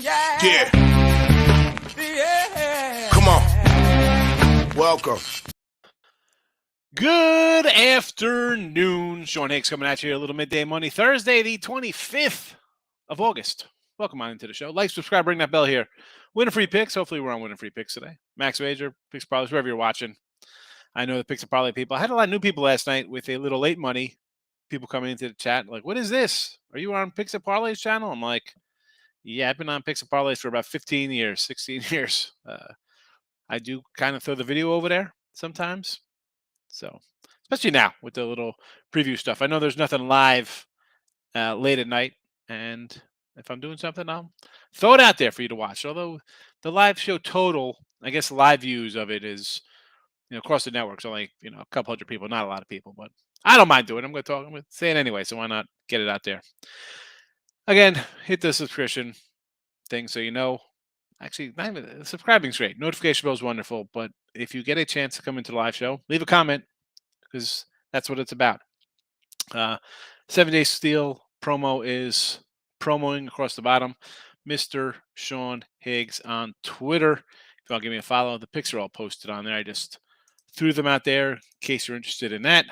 Yeah. Come on. Welcome. Good afternoon. Sean Higgs coming at you. A little midday money. Thursday, the 25th of August. Welcome on into the show. Like, subscribe, ring that bell here. Winning free picks. Hopefully we're on winning free picks today. Max Wager, Picks Parlays, wherever you're watching. I know the Picks and Parlay people. I had a lot of new people last night with a little late money. People coming into the chat like, what is this? Are you on Picks and Parlays channel? I'm like, yeah, I've been on Picks and Parlays for about 15 years, 16 years. I do kind of throw the video over there sometimes. So, especially now with the little preview stuff. I know there's nothing live late at night. And if I'm doing something, I'll throw it out there for you to watch. Although the live show total, I guess live views of it is, across the networks, only, a couple hundred people, not a lot of people. But I don't mind doing it. I'm going to say it anyway. So why not get it out there? Again, hit the subscription thing so you know. Actually, not even, subscribing's great. Notification bell is wonderful. But if you get a chance to come into the live show, leave a comment because that's what it's about. 7 Day Steel promo is promoing across the bottom. Mr. Sean Higgs on Twitter. If you want to give me a follow, the pics are all posted on there. I just threw them out there in case you're interested in that.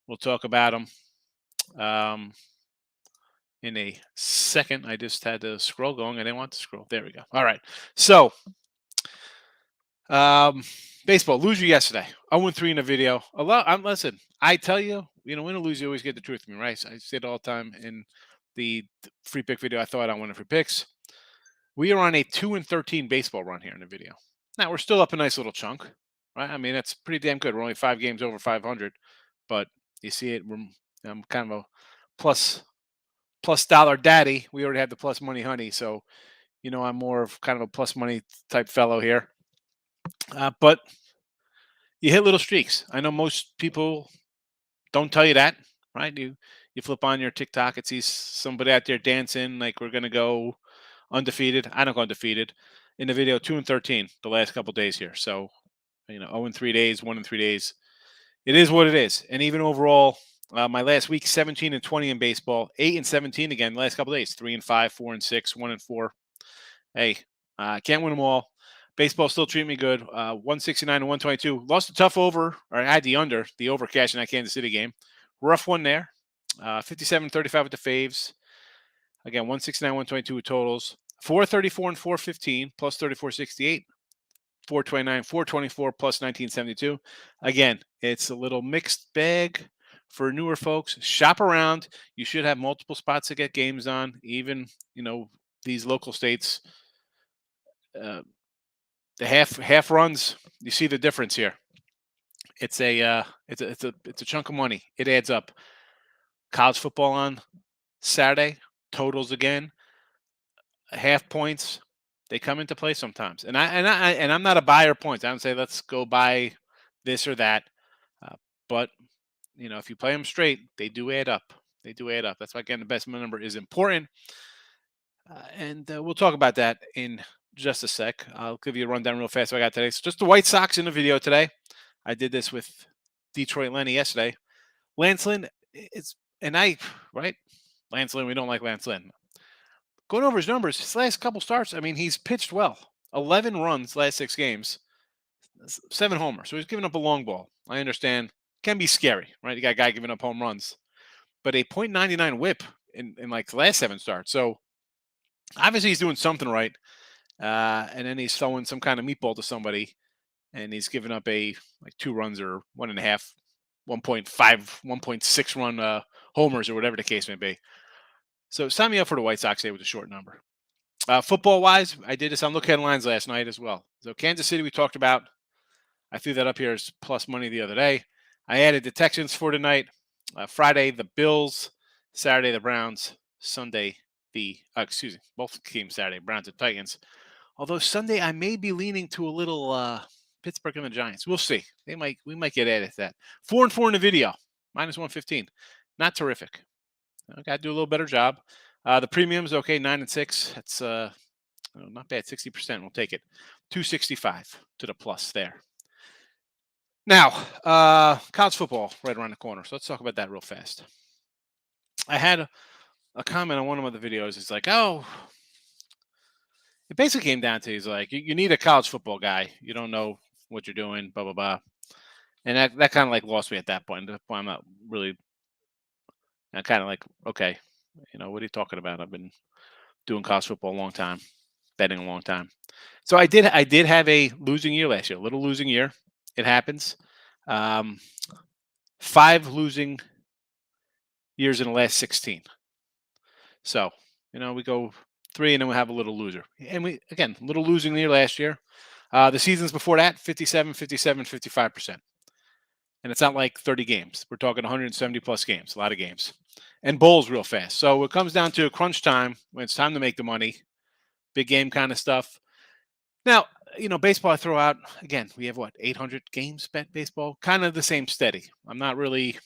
We'll talk about them in a second. I just had the scroll going. I didn't want to scroll. There we go. All right. So, baseball, loser yesterday. 0-3 in a video. Listen, I tell you, win or lose, you always get the truth from me, right? I say it all the time in the free pick video. I thought I won free picks. We are on a 2-13 baseball run here in the video. Now, we're still up a nice little chunk, right? I mean, that's pretty damn good. We're only 5 games over 500, but you see it. I'm kind of a plus dollar daddy. We already have the plus money honey, so I'm more of kind of a plus money type fellow here. But you hit little streaks. I know most people don't tell you that, right? You flip on your TikTok, it sees somebody out there dancing like we're gonna go undefeated. I don't go undefeated. In the video, 2-13 the last couple days here. So 0-3 days, 1-3 days. It is what it is. And even overall, my last week, 17-20 in baseball, 8-17 again. The last couple days, 3-5, 4-6, 1-4. Hey, can't win them all. Baseball still treating me good. 169-122. Lost a tough over, or I had the under, the over cash in that Kansas City game. Rough one there. 57-35 with the faves. Again, 169-122 with totals. 434 and 415 plus 34.68. 429, 424 plus 1972. Again, it's a little mixed bag for newer folks. Shop around. You should have multiple spots to get games on. Even these local states. The half runs. You see the difference here. It's a chunk of money. It adds up. College football on Saturday. Totals again. Half points. They come into play sometimes, and I'm not a buyer of points. I don't say let's go buy this or that, but if you play them straight, they do add up. They do add up. That's why getting the best number is important, and we'll talk about that in just a sec. I'll give you a rundown real fast. What I got today. So just the White Sox in the video today. I did this with Detroit Lenny yesterday. Lance Lynn, Lance Lynn. We don't like Lance Lynn. Going over his numbers, his last couple starts, I mean, he's pitched well. 11 runs last 6 games, 7 homers. So he's giving up a long ball. I understand. Can be scary, right? You got a guy giving up home runs. But a .99 whip in like the last 7 starts. So obviously he's doing something right. And then he's throwing some kind of meatball to somebody. And he's giving up 2 runs or 1.5, 1.5, 1.6 run homers or whatever the case may be. So sign me up for the White Sox today with a short number. Football-wise, I did this on Look Headlines last night as well. So Kansas City we talked about. I threw that up here as plus money the other day. I added the Texans for tonight. Friday, the Bills. Saturday, the Browns. Sunday, both games Saturday, Browns and Titans. Although Sunday, I may be leaning to a little Pittsburgh and the Giants. We'll see. We might get added to that. 4-4 in the video. -115. Not terrific. I got to do a little better job. The premiums, okay, 9-6. That's not bad. 60%. We'll take it. 265 to the plus there. Now, college football right around the corner. So let's talk about that real fast. I had a comment on one of the videos. It's like, oh, It basically came down to, he's like, you need a college football guy. You don't know what you're doing, blah blah blah. And that kind of like lost me at that point. At that point, I'm not really. I kind of like, okay, what are you talking about? I've been doing college football a long time, betting a long time. So I did have a losing year last year, a little losing year. It happens. Um, 5 losing years in the last 16. So, we go 3 and then we have a little loser. And we, again, little losing year last year. The seasons before that, 57, 57, 55%. And it's not like 30 games. We're talking 170 plus games, a lot of games. And bowls real fast. So it comes down to crunch time when it's time to make the money, big game kind of stuff. Now, baseball I throw out, again, we have what, 800 games bet baseball? Kind of the same steady. I'm not really,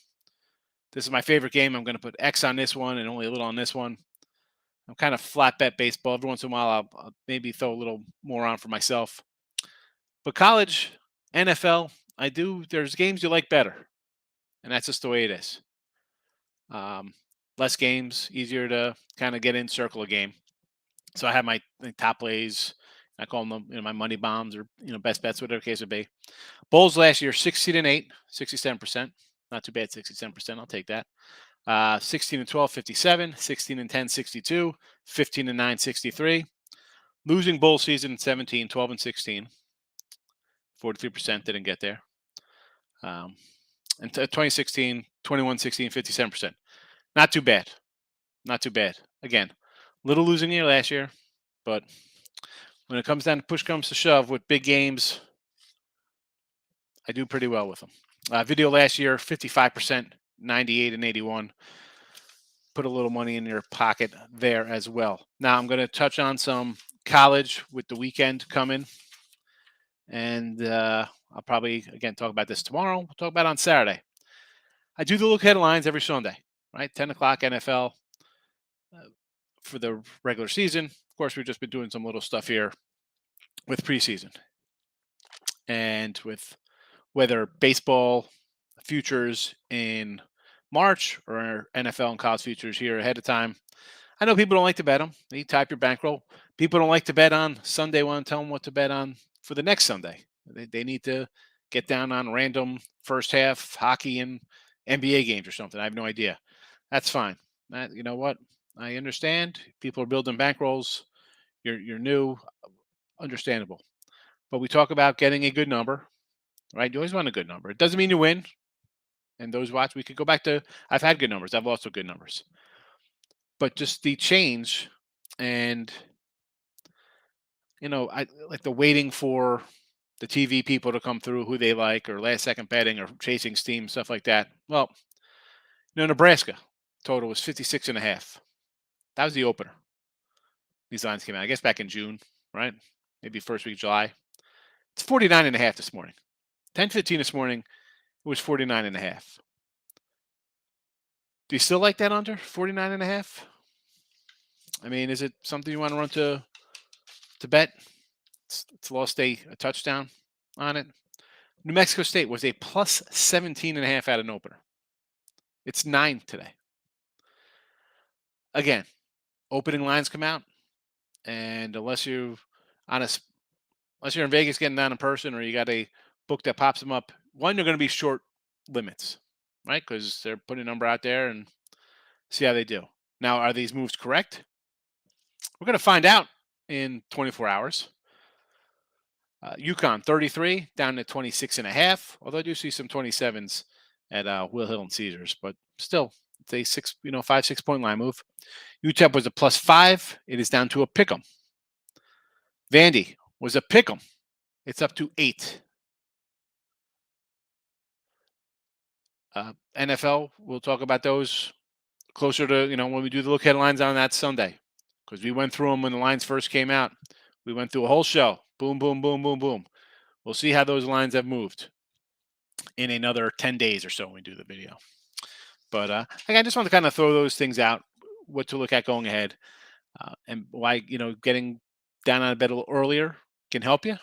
this is my favorite game. I'm going to put X on this one and only a little on this one. I'm kind of flat bet baseball. Every once in a while, I'll maybe throw a little more on for myself. But college, NFL, there's games you like better. And that's just the way it is. Um, Less games, easier to kind of get in, circle a game. So I have my top plays. I call them, my money bombs or, best bets, whatever the case would be. Bulls last year, 16 and 8, 67%. Not too bad, 67%. I'll take that. 16 and 12, 57. 16 and 10, 62. 15 and 9, 63. Losing bowl season in 17, 12 and 16. 43% didn't get there. And 2016, 21, 16, 57%. Not too bad. Not too bad. Again, little losing year last year, but when it comes down to push comes to shove with big games, I do pretty well with them. Video last year, 55%, 98 and 81. Put a little money in your pocket there as well. Now I'm going to touch on some college with the weekend coming. And I'll probably, again, talk about this tomorrow. We'll talk about it on Saturday. I do the look headlines every Sunday, right? 10 o'clock NFL for the regular season. Of course, we've just been doing some little stuff here with preseason and with whether baseball futures in March or NFL and college futures here ahead of time. I know people don't like to bet them. You type your bankroll. People don't like to bet on Sunday. Want to tell them what to bet on for the next Sunday. They need to get down on random first half hockey and NBA games or something. I have no idea. That's fine. You know what? I understand. People are building bankrolls. You're new. Understandable. But we talk about getting a good number, right? You always want a good number. It doesn't mean you win. And those watch, we could go back to, I've had good numbers. I've lost good numbers. But just the change and, I like the waiting for the TV people to come through who they like or last second betting or chasing steam, stuff like that. Well, Nebraska total was 56 and a half. That was the opener. These lines came out, I guess, back in June, right? Maybe first week of July. It's 49 and a half this morning. 10:15 this morning, it was 49 and a half. Do you still like that under 49 and a half? I mean, is it something you want to run to bet? It's lost a touchdown on it. New Mexico State was a plus 17 and a half at an opener. It's 9 today. Again, opening lines come out, and unless you're in Vegas getting down in person or you got a book that pops them up, one, you're going to be short limits, right? Because they're putting a number out there and see how they do. Now, are these moves correct? We're going to find out in 24 hours. UConn 33 down to 26 and a half. Although I do see some 27s at Will Hill and Caesars, but still, it's a 5-6 point line move. UTEP was a plus 5. It is down to a pick'em. Vandy was a pick'em. It's up to 8. NFL, we'll talk about those closer to, when we do the look headlines on that Sunday, because we went through them when the lines first came out. We went through a whole show. Boom, boom, boom, boom, boom. We'll see how those lines have moved in another 10 days or so when we do the video. But I just want to kind of throw those things out, what to look at going ahead, and why, getting down on a bed a little earlier can help you.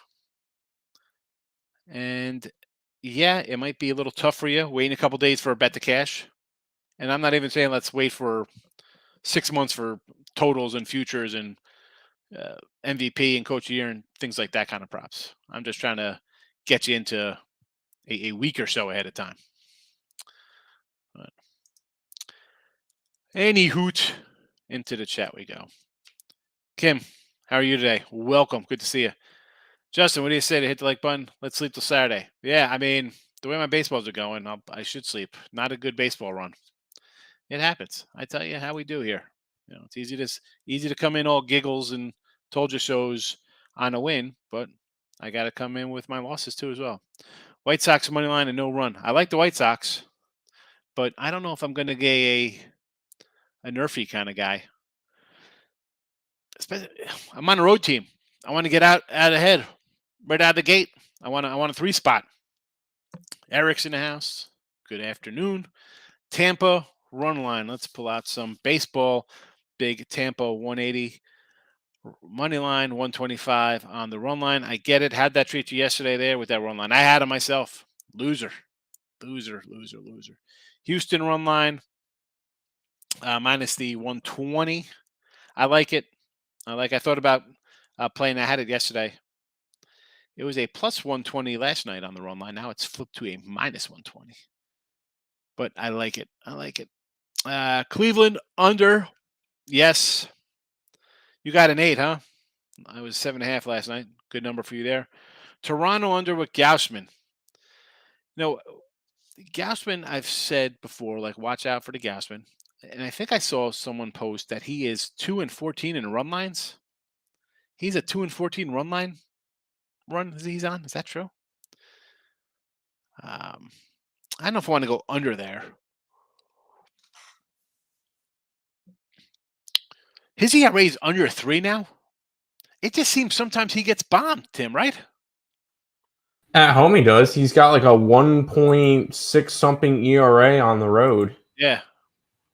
And yeah, it might be a little tough for you waiting a couple days for a bet to cash. And I'm not even saying let's wait for 6 months for totals and futures and MVP and Coach of the Year and things like that kind of props. I'm just trying to get you into a week or so ahead of time. But any hoot, into the chat we go. Kim, how are you today? Welcome. Good to see you. Justin, what do you say to hit the like button? Let's sleep till Saturday. Yeah, I mean, the way my baseballs are going, I should sleep. Not a good baseball run. It happens. I tell you how we do here. It's easy to come in all giggles and told you shows on a win, but I got to come in with my losses too as well. White Sox money line and no run. I like the White Sox, but I don't know if I'm going to get a nerfy kind of guy. I'm on a road team. I want to get out ahead, right out of the gate. I want a 3 spot. Eric's in the house. Good afternoon. Tampa run line. Let's pull out some baseball. Big Tampa 180 money line, 125 on the run line. I get it. How'd that treat you yesterday there with that run line? I had it myself. Loser. Houston run line minus the 120. I like it. I thought about playing. I had it yesterday. It was a plus 120 last night on the run line. Now it's flipped to a minus 120. But I like it. Cleveland under. Yes. You got an 8, huh? I was 7.5 last night. Good number for you there. Toronto under with Gaussman. Gaussman, I've said before, watch out for the Gaussman. And I think I saw someone post that he is 2-14 in run lines. He's a 2-14 run line run he's on. Is that true? I don't know if I want to go under there. His ERA is under 3 now. It just seems sometimes he gets bombed, Tim, right? At home he does. He's got like a 1.6 something ERA on the road. Yeah.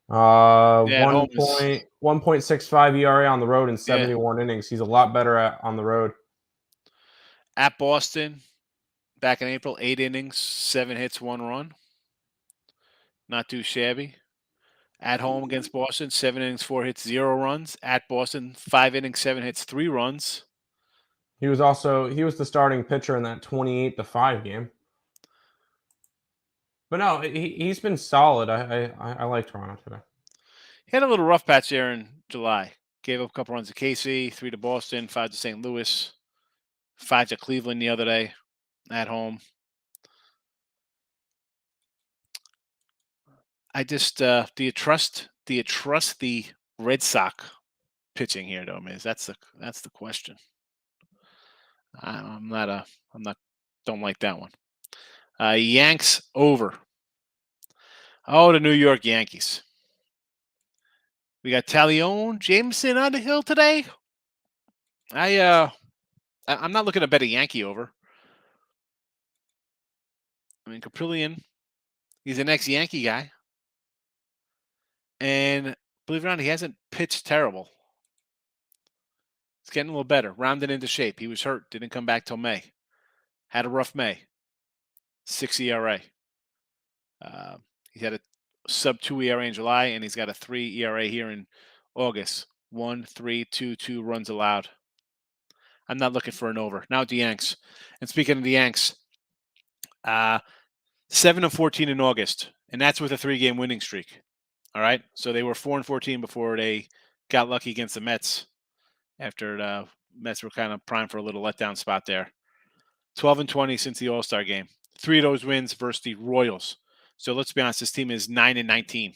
1.65 ERA on the road in 71 innings. He's a lot better on the road. At Boston, back in April, 8 innings, 7 hits, 1 run. Not too shabby. At home against Boston, 7 innings, 4 hits, 0 runs. At Boston, 5 innings, 7 hits, 3 runs. He was the starting pitcher in that 28-5 game. But no, he's been solid. I like Toronto today. He had a little rough patch there in July. Gave up a couple runs to KC, 3 to Boston, 5 to St. Louis, 5 to Cleveland the other day at home. I just do you trust the Red Sox pitching here though, Miz? That's the question. Don't like that one. Yanks over. Oh, the New York Yankees. We got Talion Jameson on the hill today. I'm not looking to bet a Yankee over. I mean, Caprillion, he's an ex-Yankee guy. And believe it or not, he hasn't pitched terrible. It's getting a little better, rounded into shape. He was hurt, didn't come back till May. Had a rough May. 6 ERA. He had a sub 2 ERA in July, and he's got a 3 ERA here in August. 1.322 runs allowed. I'm not looking for an over. Now the Yanks. And speaking of the Yanks, 7-14 in August, and that's with a 3-game winning streak. All right, so they were 4-14 before they got lucky against the Mets. After the Mets were kind of primed for a little letdown spot there. 12-20 since the All-Star game. 3 of those wins versus the Royals. So let's be honest, this team is 9-19.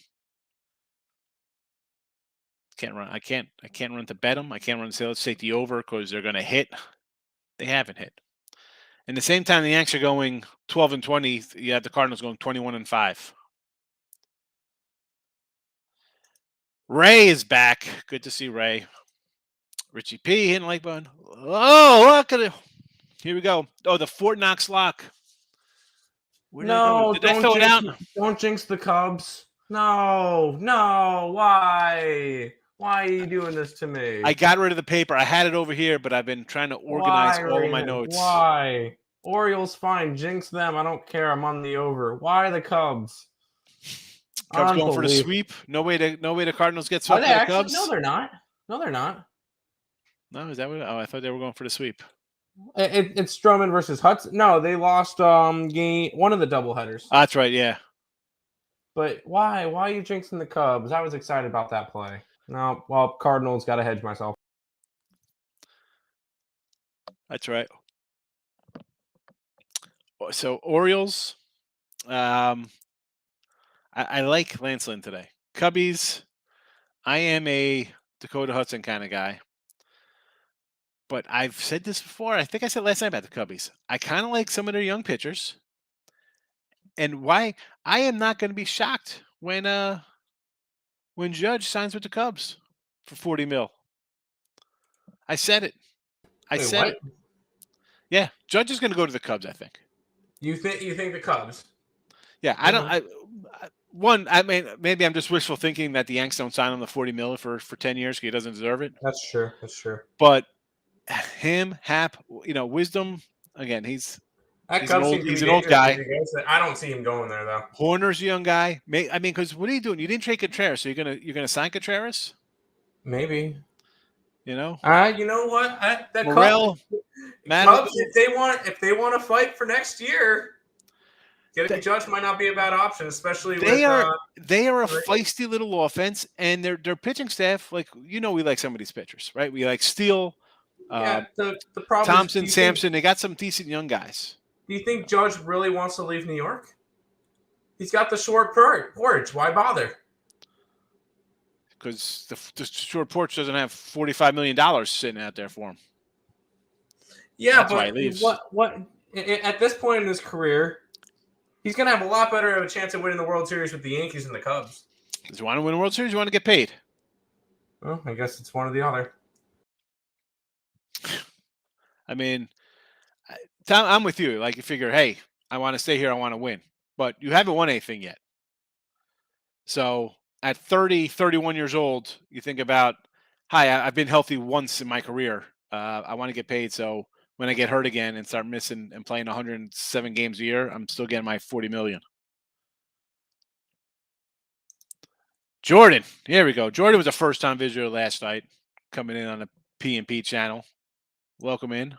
I can't run to bet them. I can't run to say let's take the over because they're going to hit. They haven't hit. And the same time the Yanks are going 12-20, you have the Cardinals going 21-5. Ray is back. Good to see Ray. Richie P hitting like button. Oh, look at it. Here we go. Oh, the Fort Knox lock. No, don't jinx the Cubs. No. Why? Why are you doing this to me? I got rid of the paper. I had it over here, but I've been trying to organize all of my notes. Why? Orioles fine. Jinx them. I don't care. I'm on the over. Why the Cubs? Cubs going for the sweep. No way the Cardinals get swept by the Cubs. No, they're not. No, is that what? Oh, I thought they were going for the sweep. It's Stroman versus Hudson. No, they lost game one of the doubleheaders. That's right. Yeah. But why? Why are you jinxing the Cubs? I was excited about that play. No, well, Cardinals got to hedge myself. That's right. So Orioles. I like Lance Lynn today. Cubbies. I am a Dakota Hudson kind of guy. But I've said this before. I think I said last night about the Cubbies. I kind of like some of their young pitchers. And why I am not going to be shocked when Judge signs with the Cubs for 40 mil. I said it. I Wait, said what? it. Yeah, Judge is going to go to the Cubs, I think. You think the Cubs? Yeah, I don't I mean maybe I'm just wishful thinking that the Yanks don't sign him the 40 mil for 10 years because he doesn't deserve it. That's true. That's true. But him, Hap, Wisdom, again, he's That an Cubs old seems to be old dangerous guy. if he goes there. I don't see him going there though. Horner's a young guy. I mean, because what are you doing? You didn't trade Contreras, so you're gonna sign Contreras? Maybe. You know, You know what? That Morel, Cubs, if they want to fight for next year, getting Judge might not be a bad option, especially they with. They are a feisty little offense, and their pitching staff, like we like some of these pitchers, right? We like Steele, Yeah, the problem Thompson, Sampson. They got some decent young guys. Do you think Judge really wants to leave New York? He's got the short porch. Why bother? Because the short porch doesn't have $45 million sitting out there for him. Yeah, that's but why he leaves. What at this point in his career, he's going to have a lot better of a chance of winning the World Series with the Yankees and the Cubs. Does he want to win a World Series? You want to get paid? Well, I guess it's one or the other. I mean, Tom, I'm with you. Like you figure, hey, I want to stay here. I want to win, but you haven't won anything yet. So at 30, 31 years old, you think about, hi, I've been healthy once in my career. I want to get paid. So when I get hurt again and start missing and playing 107 games a year, I'm still getting my 40 million. Jordan, here we go. Jordan was a first-time visitor last night, coming in on the P&P channel. Welcome in.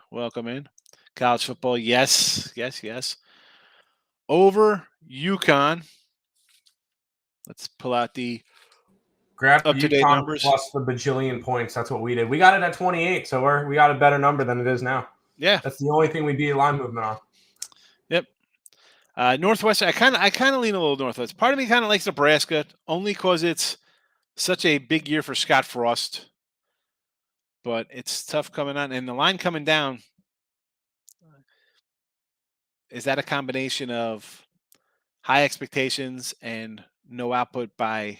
College football, yes. Over UConn. Let's pull out the Grab up-to-date UConn numbers. plus the bajillion points. That's what we did. We got it at 28, so we got a better number than it is now. Yeah, that's the only thing we beat line movement on. Yep. Northwestern. I kind of lean a little Northwest. Part of me kind of likes Nebraska only because it's such a big year for Scott Frost. But it's tough coming on, and the line coming down. Is that a combination of high expectations and no output by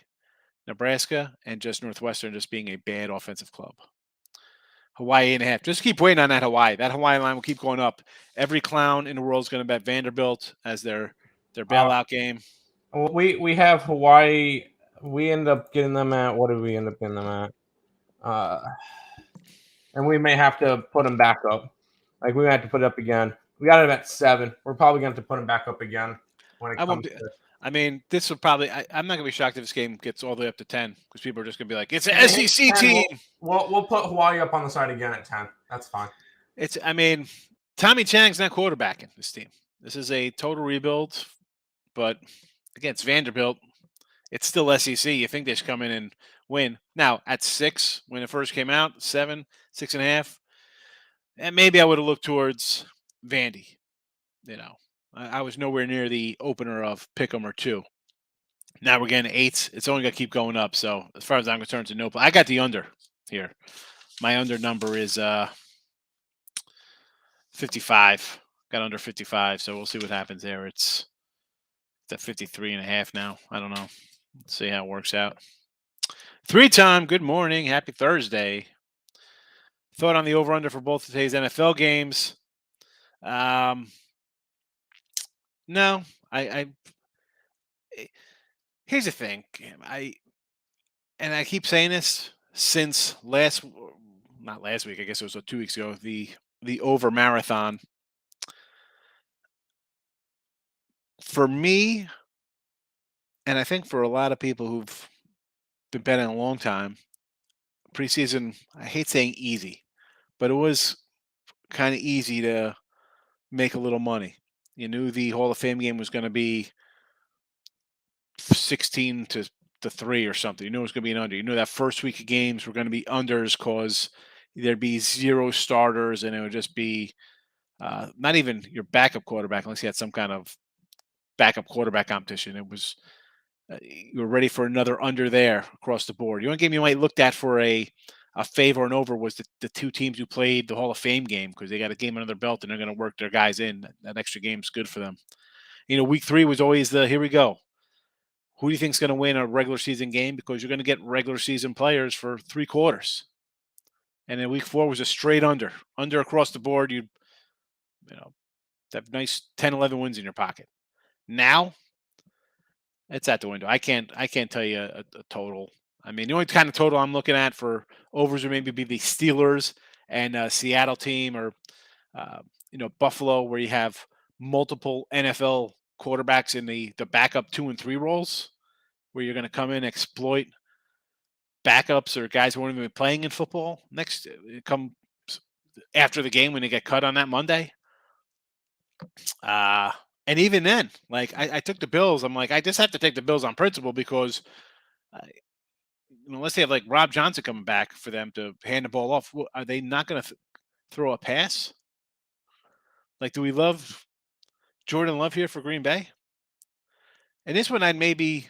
Nebraska and just Northwestern just being a bad offensive club? Hawaii 8.5. Just keep waiting on that Hawaii. That Hawaii line will keep going up. Every clown in the world is going to bet Vanderbilt as their bailout game. We have Hawaii. We end up getting them at, what did we end up getting them at? And we may have to put them back up. Like, we might have to put it up again. We got it at 7. We're probably going to have to put them back up again when it comes to. I mean, this will probably. I'm not going to be shocked if this game gets all the way up to 10 because people are just going to be like, it's an SEC team. We'll put Hawaii up on the side again at 10. That's fine. I mean, Tommy Chang's not quarterbacking this team. This is a total rebuild, but again, it's Vanderbilt. It's still SEC. You think they should come in and win. Now, at 6, when it first came out, 7, 6.5, and maybe I would have looked towards Vandy. I was nowhere near the opener of Pick'em or 2. Now we're getting 8s. It's only going to keep going up. So as far as I'm concerned, it's a no play. I got the under here. My under number is 55. Got under 55. So we'll see what happens there. It's at 53.5 now. I don't know. Let's see how it works out. 3-time. Good morning. Happy Thursday. Thought on the over-under for both of today's NFL games. No, here's the thing. I keep saying this since not last week. I guess it was 2 weeks ago. The over marathon. For me, and I think for a lot of people who've been betting a long time, preseason, I hate saying easy, but it was kind of easy to make a little money. You knew the Hall of Fame game was going to be 16 to 3 or something. You knew it was going to be an under. You knew that first week of games were going to be unders because there'd be 0 starters and it would just be not even your backup quarterback unless you had some kind of backup quarterback competition. It was you were ready for another under there across the board. The only game you might looked at for a favor and over was the two teams who played the Hall of Fame game because they got a game under their belt and they're going to work their guys in. That extra game's good for them. Week 3 was always the here we go. Who do you think's going to win a regular season game? Because you're going to get regular season players for 3 quarters. And then week 4 was a straight under across the board. You have nice 10, 11 wins in your pocket. Now it's at the window. I can't tell you a total. I mean, the only kind of total I'm looking at for overs would maybe be the Steelers and Seattle team or Buffalo, where you have multiple NFL quarterbacks in the backup 2 and 3 roles, where you're going to come in and exploit backups or guys who weren't even playing in football next come after the game when they get cut on that Monday. And even then, like I took the Bills. I'm like, I just have to take the Bills on principle because unless they have like Rob Johnson coming back for them to hand the ball off, are they not going to throw a pass? Like, do we love Jordan Love here for Green Bay? And this one I'd maybe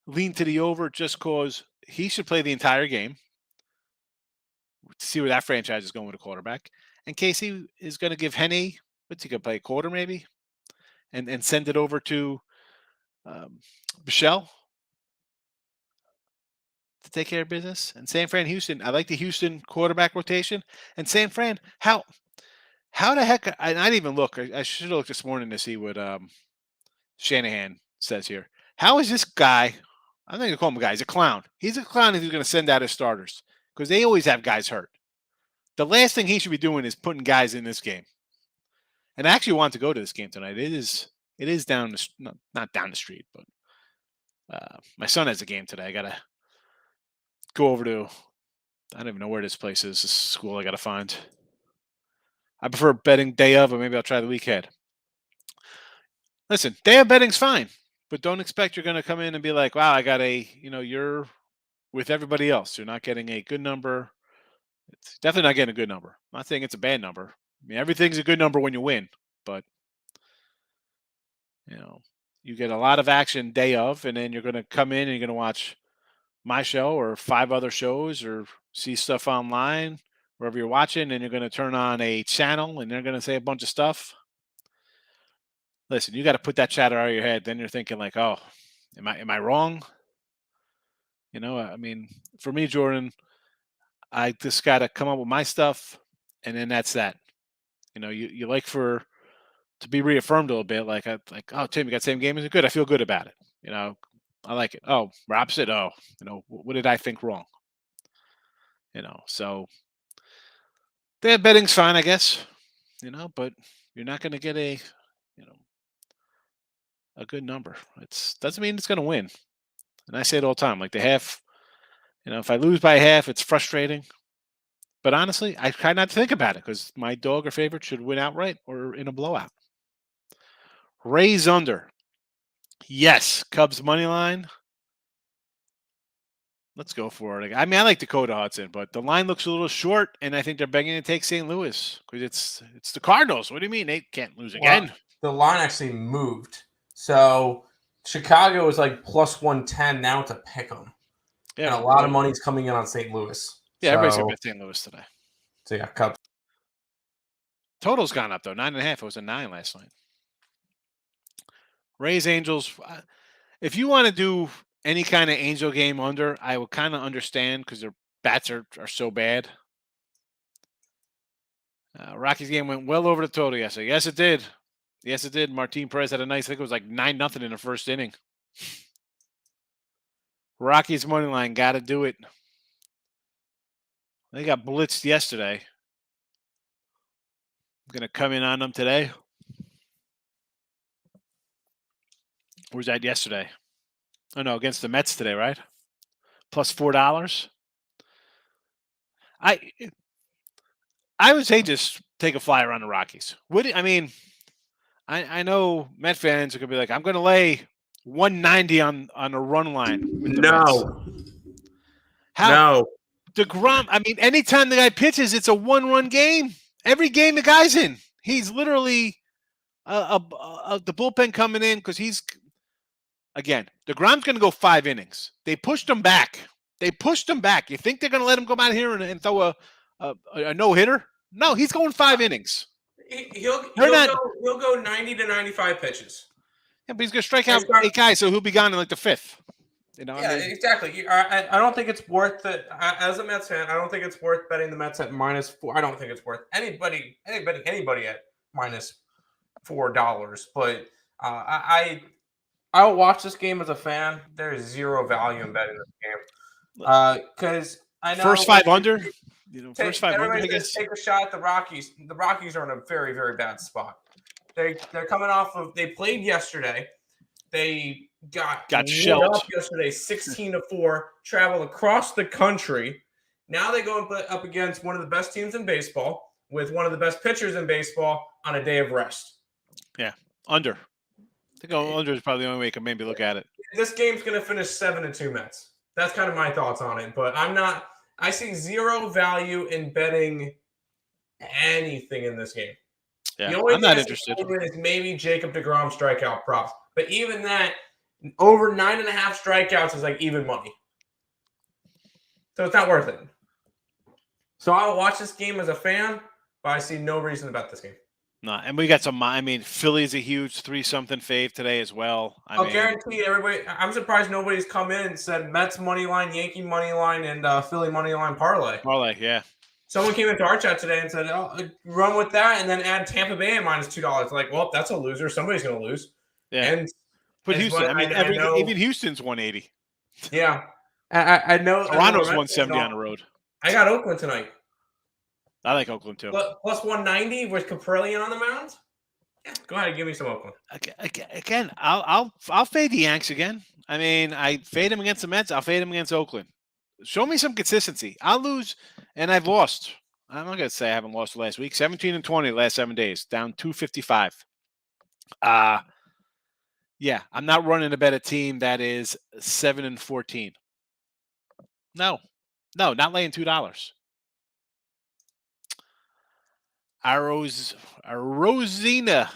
lean to the over just because he should play the entire game to see where that franchise is going with a quarterback. And Casey is going to give Henny, what's he going to play, a quarter maybe? And send it over to Michelle to take care of business. And San Fran, Houston, I like the Houston quarterback rotation. And San Fran, how the heck? I didn't even look. I should have looked this morning to see what Shanahan says here. How is this guy? I'm not going to call him a guy. He's a clown. He's a clown if he's going to send out his starters because they always have guys hurt. The last thing he should be doing is putting guys in this game. And I actually want to go to this game tonight. It is down the not down the street, but my son has a game today. I gotta go over to. I don't even know where this place is. This school I gotta find. I prefer betting day of, or maybe I'll try the weekend. Listen, day of betting's fine, but don't expect you're gonna come in and be like, "Wow, I got you're with everybody else. You're not getting a good number. It's definitely not getting a good number. I'm not saying it's a bad number. I mean, everything's a good number when you win, but you get a lot of action day of, and then you're going to come in and you're going to watch my show or 5 other shows or see stuff online, wherever you're watching, and you're going to turn on a channel and they're going to say a bunch of stuff. Listen, you got to put that chatter out of your head. Then you're thinking like, oh, am I wrong? I mean, for me, Jordan, I just got to come up with my stuff, and then that's that. You like to be reaffirmed a little bit, oh, Tim, you got the same game? Is it good? I feel good about it. I like it. Oh, Rob said, oh, what did I think wrong? So the betting's fine, I guess, but you're not going to get a good number. It doesn't mean it's going to win. And I say it all the time, like the half, if I lose by half, it's frustrating. But honestly, I try not to think about it because my dog or favorite should win outright or in a blowout. Rays under. Yes. Cubs money line. Let's go for it. I mean, I like Dakota Hudson, but the line looks a little short, and I think they're begging to take St. Louis because it's the Cardinals. What do you mean they can't lose again? The line actually moved. So Chicago is like plus 110. Now it's a pick 'em. Yeah, and a lot of money's coming in on St. Louis. Yeah, everybody's going to bet St. Louis today. So yeah, Cubs. Total's gone up though, 9.5. It was a 9 last night. Rays Angels. If you want to do any kind of Angel game under, I would kind of understand because their bats are so bad. Rockies game went well over the total yesterday. Yes, it did. Yes, it did. Martin Perez had a nice. I think it was like 9-0 in the first inning. Rockies money line, got to do it. They got blitzed yesterday. I'm going to come in on them today. Where's that yesterday? Oh, no, against the Mets today, right? Plus $4. I would say just take a flyer on the Rockies. I mean, I know Met fans are gonna be like, I'm gonna lay 190 on a run line with the Mets. How No. DeGrom? I mean, anytime the guy pitches, it's a 1-run game. Every game the guy's in, he's literally the bullpen coming in because he's again. DeGrom's gonna go 5 innings. They pushed him back. You think they're gonna let him come out here and throw a no hitter? No, he's going 5 innings. He'll go 90 to 95 pitches. Yeah, but he's going to strike out 8 guys, so he'll be gone in like the 5th. You know, yeah, I mean? Exactly. I don't think it's worth it. As a Mets fan, I don't think it's worth betting the Mets at -4. I don't think it's worth anybody at -$4. But I'll watch this game as a fan. There's zero value in betting this game because I know first 5 under. First 5 under. I guess take a shot at the Rockies. The Rockies are in a very, very bad spot. They're coming off of they played yesterday. They got shelled yesterday, 16-4. Traveled across the country. Now they go up against one of the best teams in baseball with one of the best pitchers in baseball on a day of rest. Yeah, under. I think under is probably the only way you can maybe look at it. This game's going to finish 7-2 Mets. That's kind of my thoughts on it, but I'm not. I see zero value in betting anything in this game. Yeah, the only I'm not interested. Is maybe Jacob deGrom strikeout props, but even that, over 9.5 strikeouts is like even money. So it's not worth it. So I'll watch this game as a fan, but I see no reason to bet this game. No, and we got some. I mean, Philly's a huge 3-something fave today as well. I'll guarantee everybody. I'm surprised nobody's come in and said Mets money line, Yankee money line, and Philly money line parlay. Parlay, yeah. Someone came into our chat today and said, "Oh, run with that, and then add Tampa Bay at -$2." Like, well, that's a loser. Somebody's going to lose. Yeah. And but Houston, I mean, even Houston's 180. Yeah, I know. Toronto's 170 on the road. I got Oakland tonight. I like Oakland too. Plus 190 with Caprillion on the mound. Yeah, go ahead and give me some Oakland. Again, I'll fade the Yanks again. I mean, I fade him against the Mets. I'll fade him against Oakland. Show me some consistency. I'll lose, and I've lost. I'm not gonna say I haven't lost the last week. 17-20 the last 7 days, down 255. Yeah, I'm not running to bet a team that is 7-14. No, not laying $2. Rosina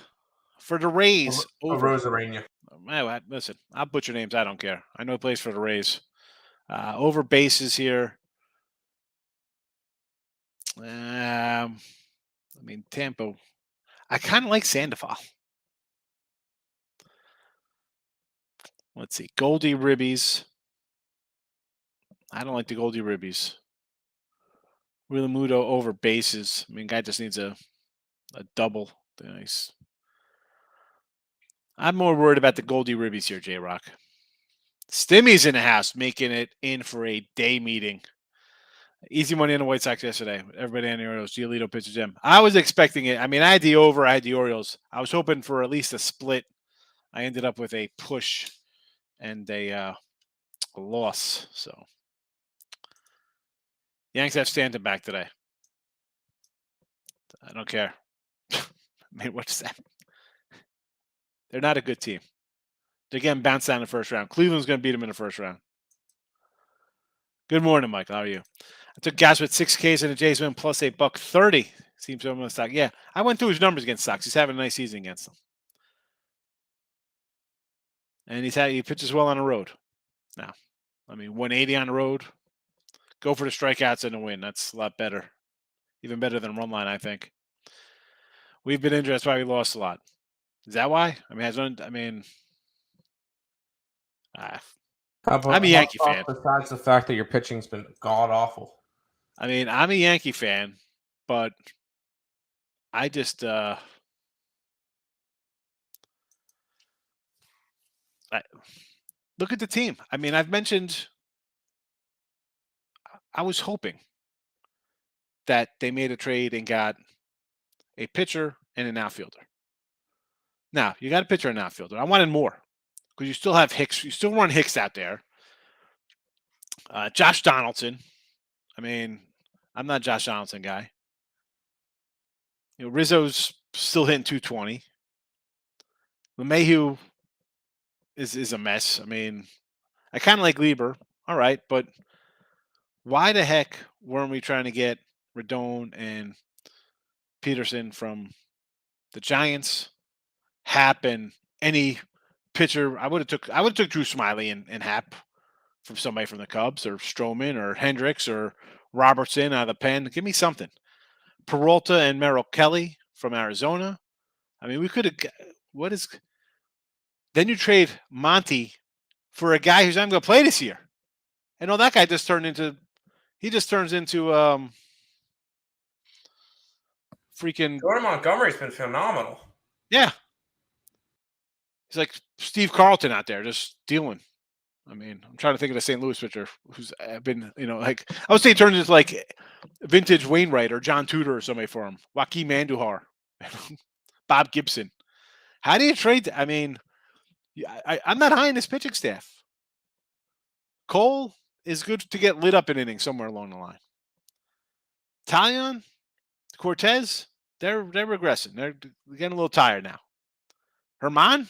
for the Rays. Rosarena. Listen, I'll butcher names. I don't care. I know he plays for the Rays. Over bases here. I mean, Tampa. I kind of like Sandoval. Let's see. Goldie Ribbies. I don't like the Goldie Ribbies. Realmuto over bases. I mean, guy just needs a double. Nice. I'm more worried about the Goldie Ribbies here, J-Rock. Stimmy's in the house, making it in for a day meeting. Easy money on the White Sox yesterday. Everybody on the Orioles. Giolito pitches them. I was expecting it. I mean, I had the over. I had the Orioles. I was hoping for at least a split. I ended up with a push and a loss. So Yanks have Stanton back today. I don't care. I mean, what's that? They're not a good team. They're getting bounced down in the first round. Cleveland's going to beat them in the first round. Good morning, Michael. How are you? I took gas with 6 Ks and a Jays win plus $1.30. Seems to almost stock. Yeah, I went through his numbers against Sox. He's having a nice season against them. And he pitches well on the road. Now, I mean, 180 on the road. Go for the strikeouts and a win. That's a lot better. Even better than run line, I think. We've been injured. That's why we lost a lot. Is that why? I mean, I'm a Yankee fan. Besides the fact that your pitching's been god awful. I mean, I'm a Yankee fan, but I just look at the team. I mean, I've mentioned I was hoping that they made a trade and got a pitcher and an outfielder. Now, you got a pitcher and an outfielder. I wanted more because you still have Hicks. You still run Hicks out there. Josh Donaldson. I mean, I'm not a Josh Donaldson guy. Rizzo's still hitting 220. LeMahieu is a mess. I mean, I kind of like Lieber. All right, but why the heck weren't we trying to get Rodon and Peterson from the Giants? Happ and any pitcher. I would have took Drew Smiley and Happ from somebody from the Cubs or Stroman or Hendricks or Robertson out of the pen. Give me something. Peralta and Merrill Kelly from Arizona. I mean, we could have. What is? Then you trade Monty for a guy who's not going to play this year, and all that guy just turned into. He just turns into freaking. Jordan Montgomery's been phenomenal. Yeah, he's like Steve Carlton out there just dealing. I mean, I'm trying to think of the St. Louis pitcher who's been, like I would say, he turns into like vintage Wainwright or John Tudor or somebody for him. Joaquin Manduhar, Bob Gibson. How do you trade? I mean, I'm not high in this pitching staff. Cole is good to get lit up in innings somewhere along the line. Talion, Cortez, they're regressing. They're getting a little tired now. Herman,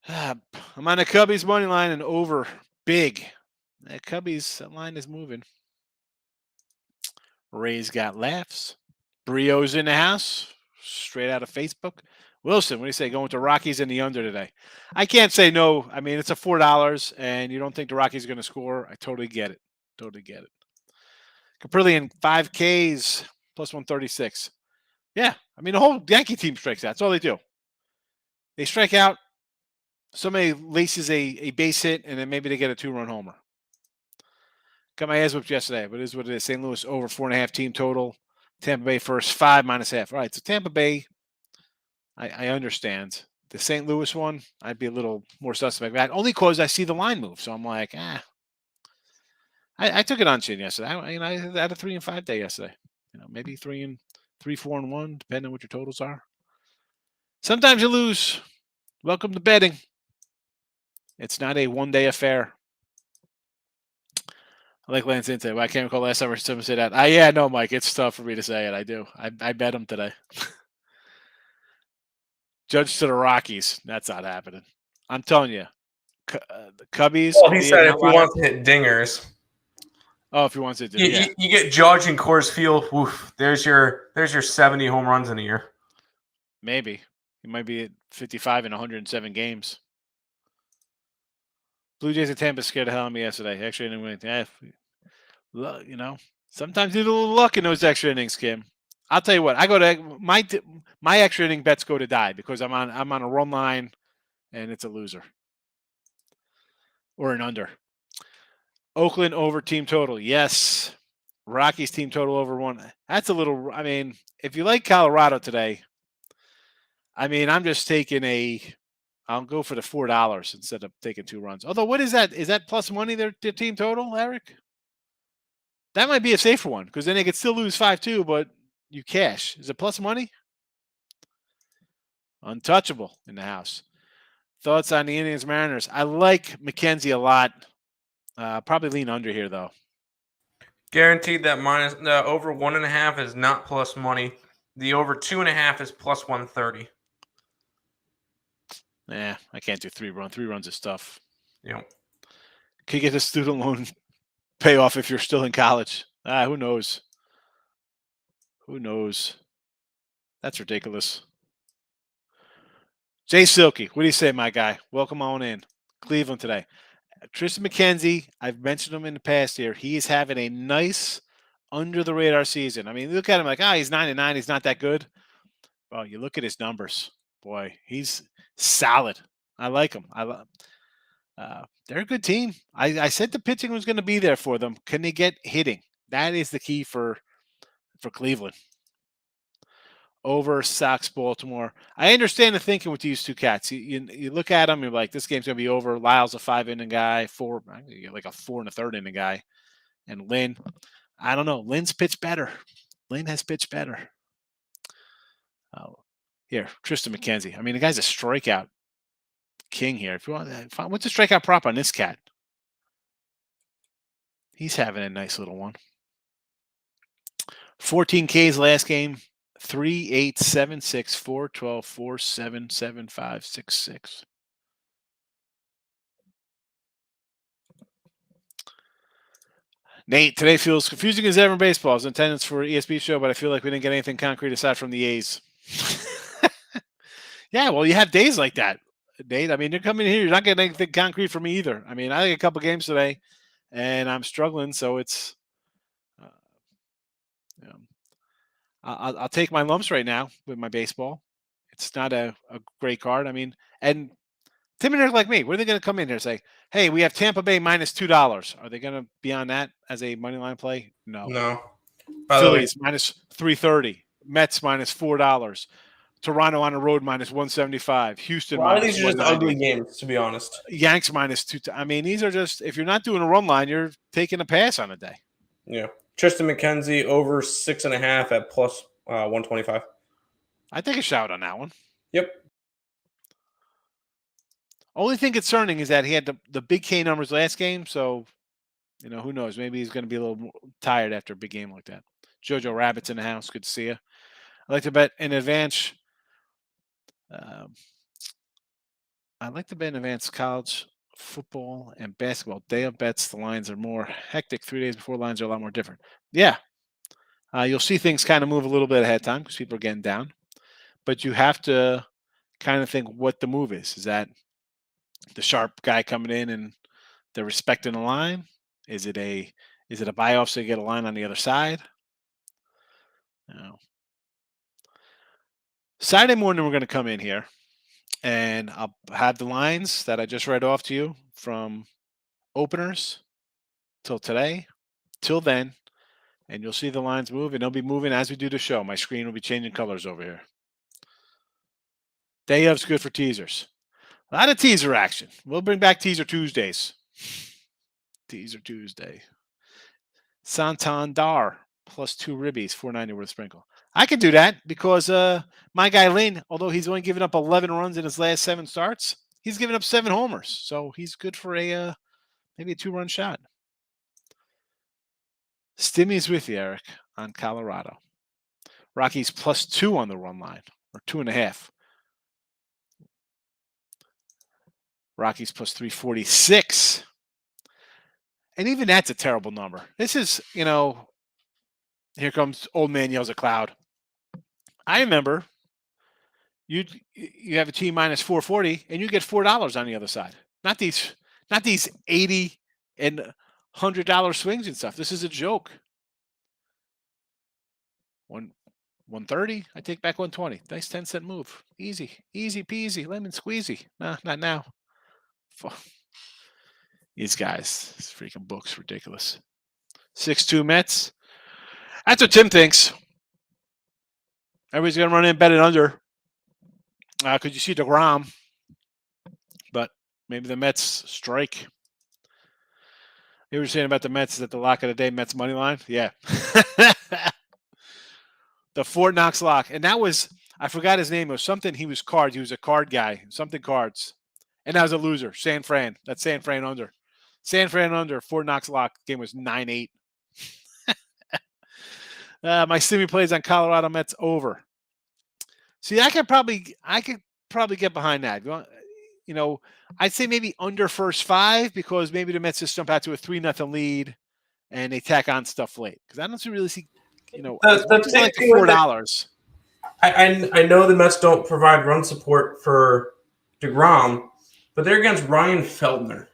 I'm on the Cubbies money line and over big. The Cubbies line is moving. Ray's got laughs. Brio's in the house, straight out of Facebook. Wilson, what do you say? Going to Rockies in the under today. I can't say no. I mean, it's a $4, and you don't think the Rockies are going to score. I totally get it. Totally get it. Caprillion, 5Ks, plus 136. Yeah, I mean, the whole Yankee team strikes out. That's all they do. They strike out. Somebody laces a base hit, and then maybe they get a 2-run homer. Got my ass whipped yesterday, but it is what it is. St. Louis over 4.5 team total. Tampa Bay first, 5 -1/2. All right, so Tampa Bay, I understand. The St. Louis one, I'd be a little more suspect back, only because I see the line move. So I'm like, I took it on chin yesterday. I had a 3 and 5 day yesterday. Maybe 3 4 and 1, depending on what your totals are. Sometimes you lose. Welcome to betting. It's not a one-day affair. I like Lance Inte. I can't recall last time someone said that. Yeah, no, Mike, it's tough for me to say it. I do. I bet him today. Judge to the Rockies. That's not happening. I'm telling you. The Cubbies. Well, he said if he wants to hit dingers. Oh, if he wants to do it. You get Judge in Coors Field. Woof, there's your 70 home runs in a year. Maybe. He might be at 55 in 107 games. Blue Jays at Tampa scared the hell out of me yesterday. Extra inning win. Sometimes you need a little luck in those extra innings, Kim. I'll tell you what. I go to my extra inning bets go to die because I'm on a run line, and it's a loser or an under. Oakland over team total. Yes. Rockies team total over 1. That's a little. I mean, if you like Colorado today, I mean, I'm just taking I'll go for the $4 instead of taking 2 runs. Although, what is that? Is that plus money their team total, Eric? That might be a safer one because then they could still lose 5-2, but you cash. Is it plus money? Untouchable in the house. Thoughts on the Indians Mariners? I like McKenzie a lot. Probably lean under here though. Guaranteed that the over 1.5 is not plus money. The over 2.5 is plus 130. I can't do 3 runs. 3 runs is tough. Yep. Can you get a student loan payoff if you're still in college? Who knows? Who knows? That's ridiculous. Jay Silky, what do you say, my guy? Welcome on in. Cleveland today. Tristan McKenzie, I've mentioned him in the past here. He is having a nice under-the-radar season. I mean, look at him like, he's 9-9. He's not that good. Well, you look at his numbers. Boy, he's solid. I like him. They're a good team. I said the pitching was going to be there for them. Can they get hitting? That is the key for Cleveland. Over Sox Baltimore. I understand the thinking with these two cats. You look at them, you're like, this game's going to be over. Lyle's a 5-inning guy, like a 4 1/3 inning guy. And Lynn, I don't know. Lynn's pitched better. Lynn has pitched better. Here, Tristan McKenzie. I mean, the guy's a strikeout king here. If you want, what's the strikeout prop on this cat? He's having a nice little one. 14 Ks last game. 3, 8, 7, 6, 4, 12, 4, 7, 7, 5, 6, 6. Nate, today feels confusing as ever in baseball. I was in attendance for ESB show, but I feel like we didn't get anything concrete aside from the A's. Yeah, well, you have days like that, Nate. I mean, you're coming here, you're not getting anything concrete from me either. I mean, I had a couple games today, and I'm struggling, so it's you know, I'll take my lumps right now with my baseball. It's not a great card. I mean, and Tim and Eric like me, what are they going to come in here and say? Hey, we have Tampa Bay minus $2. Are they going to be on that as a money line play? No. No. By the way, Phillies minus 330. Mets minus $4. Toronto on the road minus 175. Houston a lot of minus these are just 190. ugly games, to be honest. Yanks minus 2. I mean, these are just, if you're not doing a run line, you're taking a pass on a day. Yeah. Tristan McKenzie over 6.5 at plus 125. I take a shout on that one. Yep. Only thing concerning is that he had the big K numbers last game, so who knows? Maybe he's going to be a little more tired after a big game like that. Jojo Rabbit's in the house. Good to see you. I like to bet in advance. I like to bet in advance college football and basketball. Day of bets, the lines are more hectic. 3 days before, lines are a lot more different. Yeah. You'll see things kind of move a little bit ahead of time because people are getting down. But you have to kind of think what the move is. Is that the sharp guy coming in and they're respecting the line? Is it a buy off so you get a line on the other side? No. Saturday morning we're going to come in here and I'll have the lines that I just read off to you from openers till today, till then, and you'll see the lines move and they'll be moving as we do the show. My screen will be changing colors over here. Day of's good for teasers. A lot of teaser action. We'll bring back teaser Tuesdays. Teaser Tuesday. Santander plus 2 ribbies, 490 with a sprinkle. I can do that because my guy Lynn, although he's only given up 11 runs in his last 7 starts, he's given up 7 homers. So he's good for a maybe a 2-run shot. Stimmy's with you, Eric, on Colorado. Rockies plus 2 on the run line, or 2.5. Rockies plus 346. And even that's a terrible number. This is, here comes old man yells at cloud. I remember you have a team minus 440 and you get $4 on the other side. Not these $80 and $100 swings and stuff. This is a joke. 130. I take back 120. Nice 10-cent move. Easy peasy, lemon squeezy. Nah, not now. These guys, this freaking book's ridiculous. 6-2 Mets. That's what Tim thinks. Everybody's going to run in and bet it under. Because you see DeGrom. But maybe the Mets strike. You were saying about the Mets, is that the lock of the day, Mets money line? Yeah. The Fort Knox lock. And that was, I forgot his name. It was something, he was cards. He was a card guy. Something cards. And that was a loser. San Fran. That's San Fran under. San Fran under. Fort Knox lock. Game was 9-8. My Stimmy plays on Colorado Mets over. See, I could probably get behind that. I'd say maybe under first 5 because maybe the Mets just jump out to a 3-0 lead and they tack on stuff late. Because I don't really see, as much as I like the $4. I know the Mets don't provide run support for DeGrom, but they're against Ryan Feldner,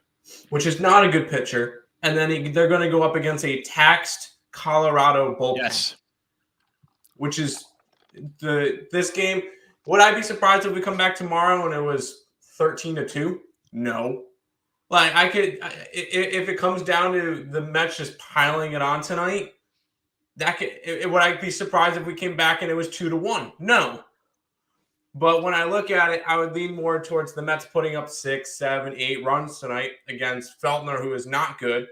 which is not a good pitcher. And then they're going to go up against a taxed Colorado bullpen. Yes. Which is this game. Would I be surprised if we come back tomorrow and it was 13-2? No. Like if it comes down to the Mets just piling it on tonight, would I be surprised if we came back and it was 2-1? No. But when I look at it, I would lean more towards the Mets putting up 6, 7, 8 runs tonight against Feltner, who is not good.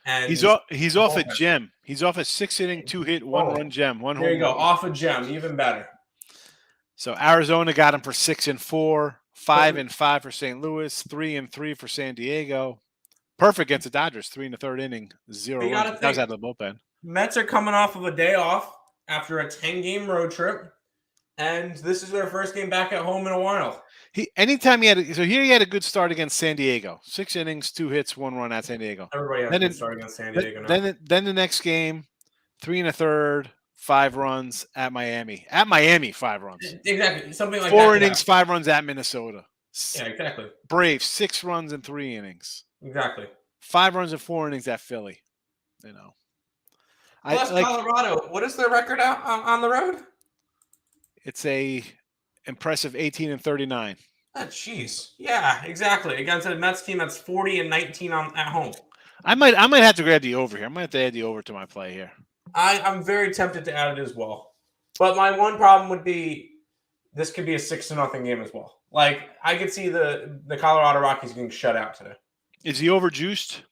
And he's off a gem. He's off a 6-inning, 2-hit, 1-run gem. There you go, off a gem, even better. So Arizona got him for 6-4, 5-5 for St. Louis, 3-3 for San Diego. Perfect against the Dodgers, 3 in the 3rd inning, 0 runs. That was out of the bullpen. Mets are coming off of a day off. after a 10-game road trip, and this is their first game back at home in a while. Anytime he had so here he had a good start against San Diego. 6 innings, 2 hits, 1 run at San Diego. Everybody has a good start against San Diego now. Then the next game, 3 1/3, 5 runs at Miami. At Miami, 5 runs. Exactly. Something like that. 4 innings, 5 runs at Minnesota. Yeah, exactly. Braves, 6 runs in 3 innings. Exactly. 5 runs in 4 innings at Philly. Plus Colorado, what is their record out on the road? It's a impressive 18-39. Jeez. Yeah, exactly. Against a Mets team that's 40-19 at home. I might have to grab the over here. I might have to add the over to my play here. I'm very tempted to add it as well. But my one problem would be this could be a 6-0 game as well. Like, I could see the Colorado Rockies getting shut out today. Is he over juiced?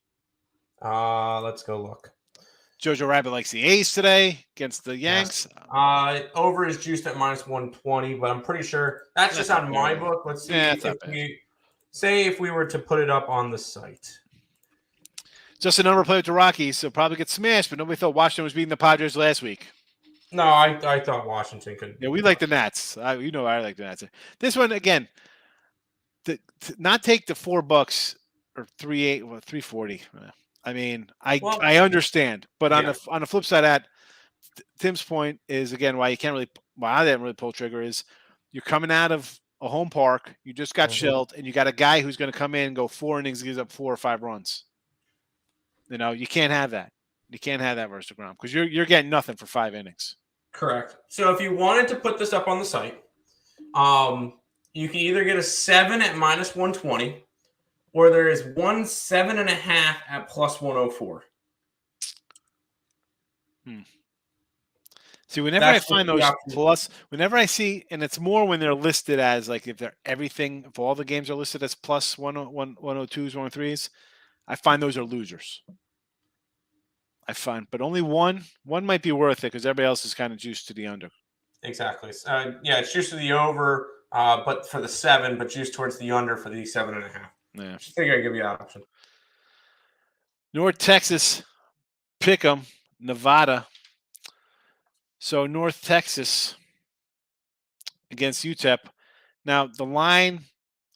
Let's go look. Jojo Rabbit likes the A's today against the Yanks. Yes. Over is juiced at -120, but I'm pretty sure that's just on my book. Let's see if we were to put it up on the site. Just a number play with the Rockies, so probably get smashed, but nobody thought Washington was beating the Padres last week. No, I thought Washington could. Yeah, we like the Nats. I like the Nats. This one, again, to not take the $4 or $3.40. I mean, I understand, but on the flip side, at Tim's point is again why I didn't really pull trigger is you're coming out of a home park, you just got shelled, and you got a guy who's going to come in and go 4 innings, gives up 4 or 5 runs. You can't have that. You can't have that versus DeGrom because you're getting nothing for 5 innings. Correct. So if you wanted to put this up on the site, you can either get a 7 at -120. Or there is 7.5 at +104. See, whenever I find those whenever I see, and it's more when they're listed as like if all the games are listed as +102s, 103s, I find those are losers. But only one might be worth it because everybody else is kind of juiced to the under. Exactly. It's juiced to the over, but for the 7, but juiced towards the under for the 7.5. Yeah. Just figure I'd give you that option. North Texas, Pick'em, Nevada. So North Texas against UTEP. Now the line,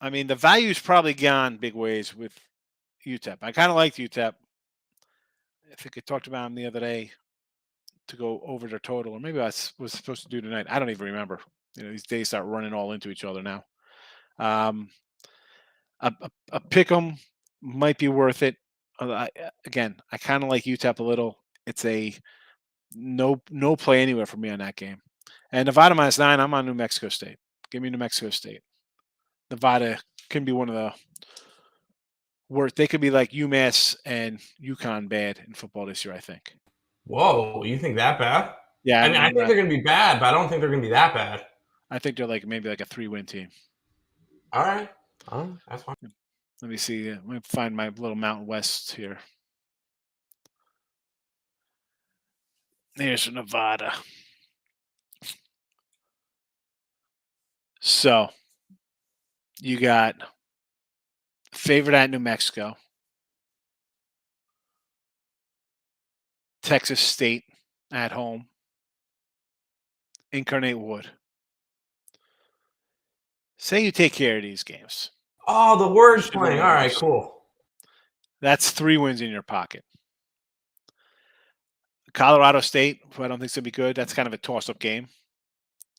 the value's probably gone big ways with UTEP. I kind of liked UTEP. I think I talked about them the other day to go over their total, or maybe I was supposed to do tonight. I don't even remember. These days start running all into each other now. A pick'em might be worth it. I kind of like UTEP a little. It's a no play anywhere for me on that game. And Nevada -9, I'm on New Mexico State. Give me New Mexico State. Nevada can be one of the worst. They could be like UMass and UConn bad in football this year, I think. Whoa, you think that bad? Yeah. I think they're going to be bad, but I don't think they're going to be that bad. I think they're maybe a 3-win team. All right. That's fine. Let me see. Let me find my little Mountain West here. Here's Nevada. So you got favorite at New Mexico, Texas State at home, Incarnate Wood. Say you take care of these games. Oh, the word's playing. All right, cool. That's 3 wins in your pocket. Colorado State, who I don't think is going to be good. That's kind of a toss-up game.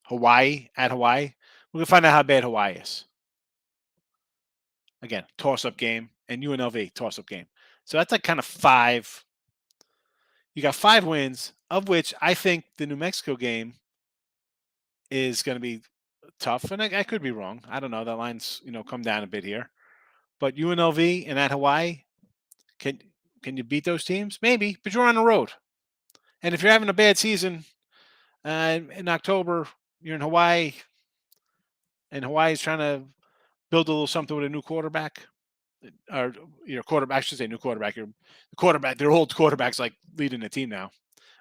Hawaii at Hawaii. We're going to find out how bad Hawaii is. Again, toss-up game. And UNLV, toss-up game. So that's kind of 5. You got 5 wins, of which I think the New Mexico game is going to be tough. And I could be wrong. I don't know. That line's, come down a bit here. But UNLV and at Hawaii, can you beat those teams? Maybe, but you're on the road. And if you're having a bad season in October, you're in Hawaii, and Hawaii's trying to build a little something with a new quarterback, or quarterback. I should say new quarterback. The quarterback, their old quarterback's leading the team now.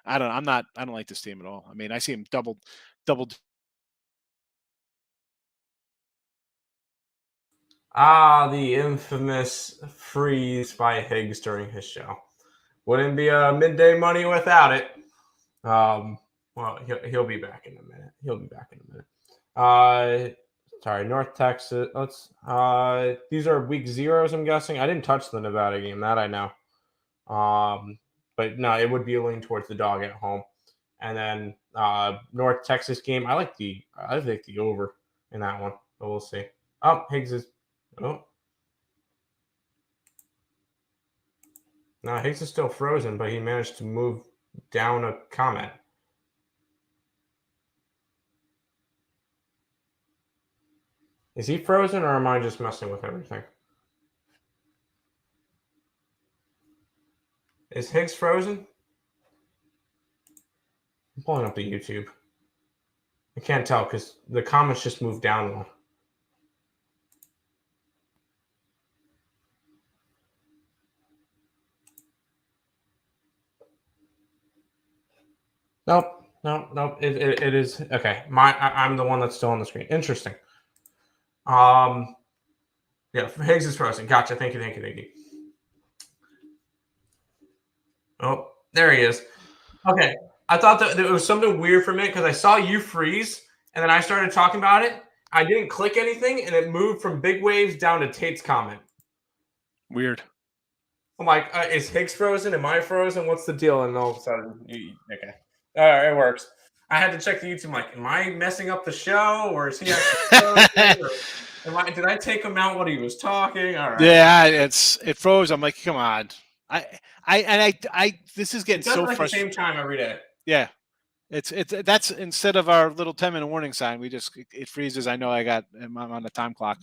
I don't like this team at all. I see him double. The infamous freeze by Higgs during his show. Wouldn't be a midday money without it. Well, he'll be back in a minute. Sorry, North Texas. These are week zeros, I'm guessing. I didn't touch the Nevada game, that I know. But no, it would be a lean towards the dog at home. And then North Texas game. I like the over in that one, but we'll see. Oh, Higgs is. Oh, no, Higgs is still frozen, but he managed to move down a comment. Is he frozen, or am I just messing with everything? Is Higgs frozen? I'm pulling up the YouTube. I can't tell because the comments just moved down one. Nope. It is okay. I'm the one that's still on the screen. Interesting. Yeah, Higgs is frozen. Gotcha. Thank you. Oh, there he is. Okay. I thought that it was something weird for a minute because I saw you freeze and then I started talking about it. I didn't click anything and it moved from Big Waves down to Tate's comment. Weird. I'm like, is Higgs frozen? Am I frozen? What's the deal? And all of a sudden, okay. All right, it works. I had to check the YouTube. I'm like, am I messing up the show or is he actually frozen? Did I take him out when he was talking? All right. Yeah, it froze. I'm like, come on. This is getting so like frustrating. The same time every day. Yeah, that's instead of our little 10-minute warning sign, it freezes. I know I'm on the time clock.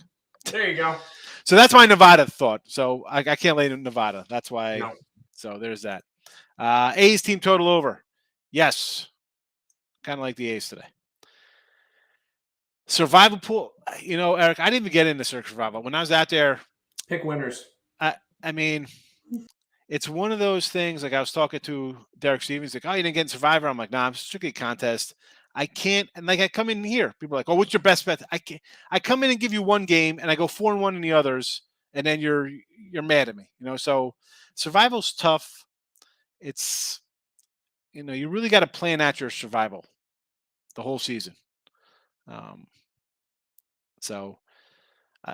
There you go. So that's my Nevada thought. So I can't lay in Nevada. That's why. No. So there's that. A's team total over. Yes. Kind of like the A's today. Survival pool. Eric, I didn't even get into survival. When I was out there. Pick winners. I mean, it's one of those things, like I was talking to Derek Stevens, like, oh, you didn't get in Survivor. I'm like, nah, I'm strictly contest. I can't. And like, I come in here, people are like, oh, what's your best bet? I come in and give you one game and I go 4-1 in the others. And then you're mad at me, so survival's tough. It's, you really got to plan out your survival the whole season. So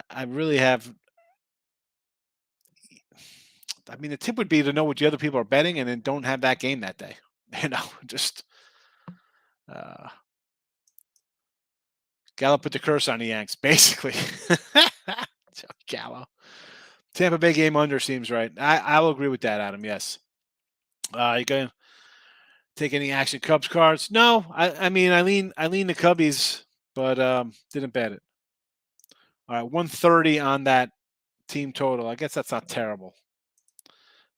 I really have, the tip would be to know what the other people are betting and then don't have that game that day. Just Gallo put the curse on the Yanks, basically. Gallo. Tampa Bay game under seems right. I will agree with that, Adam. Yes. You gonna take any action Cubs cards? No. I lean the Cubbies, but didn't bet it. All right, 130 on that team total. I guess that's not terrible.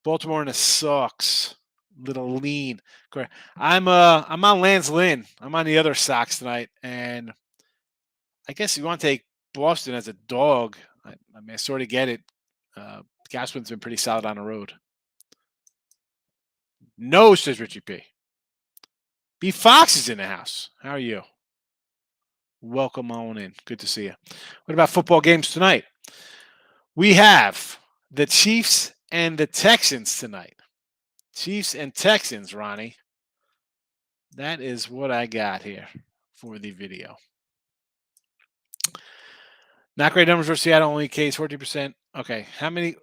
Baltimore in a sucks. Little lean. I'm on Lance Lynn. I'm on the other Sox tonight, and I guess you want to take Boston as a dog. I sort of get it. Gaspin's been pretty solid on the road. No, says Richie P. B Fox is in the house. How are you? Welcome on in. Good to see you. What about football games tonight? We have the Chiefs and the Texans tonight. Chiefs and Texans, Ronnie. That is what I got here for the video. Not great numbers for Seattle. Only case 14%. Okay, how many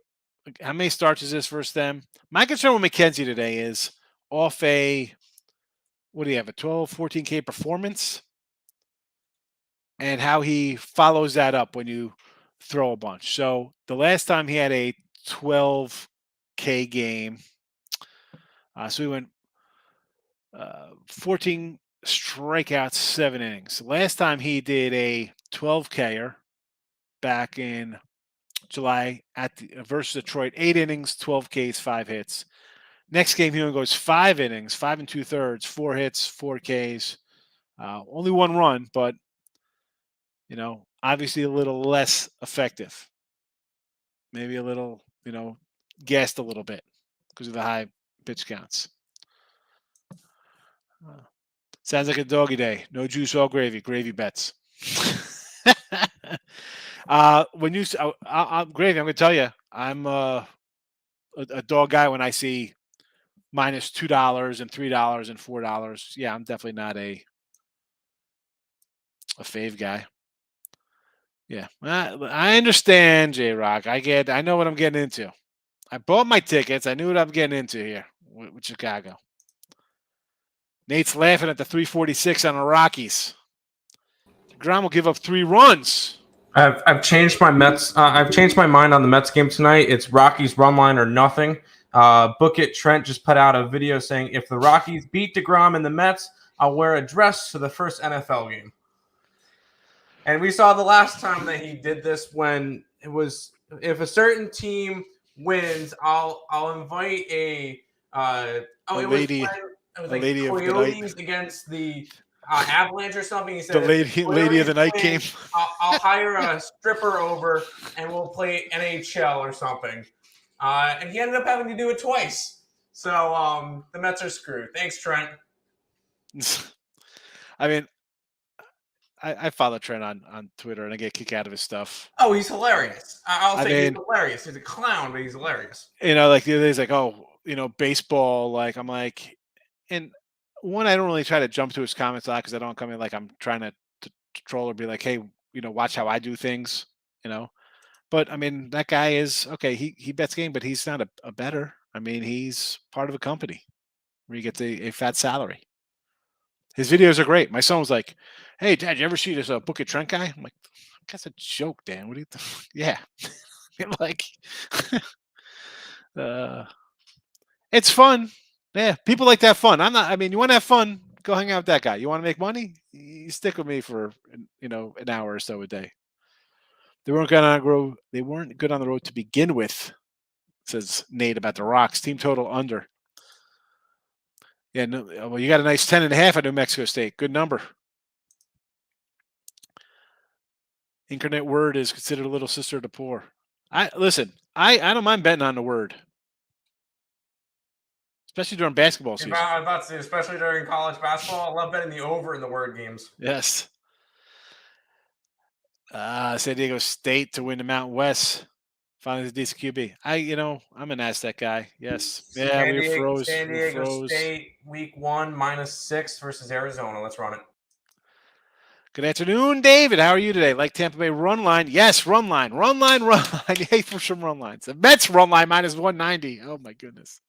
starts is this versus them? My concern with McKenzie today is off a, what do you have, a 12, 14K performance? And how he follows that up when you throw a bunch. So the last time he had a 12K game, so he went 14 strikeouts, 7 innings. Last time he did a 12Ker back in July versus Detroit, 8 innings, 12 Ks, 5 hits. Next game, he only goes 5 innings, 5 2/3, 4 hits, 4 Ks, only 1 run, but obviously a little less effective. Maybe a little, gassed a little bit because of the high pitch counts. Sounds like a doggy day. No juice, all gravy. Gravy bets. When you gravy, I'm going to tell you, I'm a dog guy when I see minus $2 and $3 and $4. Yeah, I'm definitely not a fave guy. Yeah, I understand, J Rock. I know what I'm getting into. I bought my tickets. I knew what I'm getting into here with Chicago. Nate's laughing at the 346 on the Rockies. DeGrom will give up 3 runs. I've changed my Mets. I've changed my mind on the Mets game tonight. It's Rockies run line or nothing. Book It Trent just put out a video saying if the Rockies beat DeGrom and the Mets, I'll wear a dress to the first NFL game. And we saw the last time that he did this when it was if a certain team wins, I'll invite a lady it was a like lady of the night. Coyotes against the Avalanche or something. He said The lady of the night win, game. I'll hire a stripper over and we'll play NHL or something. And he ended up having to do it twice. So the Mets are screwed. Thanks, Trent. I mean, I follow Trent on Twitter and I get a kick out of his stuff. Oh, he's hilarious. I'll say mean, he's hilarious. He's a clown, but he's hilarious. Like the other day, he's like, oh, baseball. Like, I'm like, and one, I don't really try to jump to his comments a lot because I don't come in like I'm trying to troll or be like, hey, watch how I do things, But I mean, that guy is okay. He bets game, but he's not a bettor. I mean, he's part of a company where he gets a fat salary. His videos are great. My son was like, "Hey, Dad, you ever see this Book It Trent guy?" I'm like, "That's a joke, Dan. What do you think?" Yeah, like, it's fun. Yeah, people like to have fun. I'm not. I mean, you want to have fun? Go hang out with that guy. You want to make money? You stick with me for an hour or so a day. They weren't good on the road. They weren't good on the road to begin with, says Nate about the Rocks. Team total under. Yeah, no, well, you got a nice 10.5 at New Mexico State. Good number. Incarnate Word is considered a little sister of the poor. I don't mind betting on the Word, especially during basketball season. I'm about to say, especially during college basketball, I love betting the over in the Word games. Yes. San Diego State to win the Mountain West. Finally, the decent QB. I'm an Aztec guy. Yes. Yeah, we froze. San Diego State, week 1, -6 versus Arizona. Let's run it. Good afternoon, David. How are you today? Like Tampa Bay run line? Yes, run line. Run line. Hey, for some run lines. The Mets run line -190. Oh, my goodness.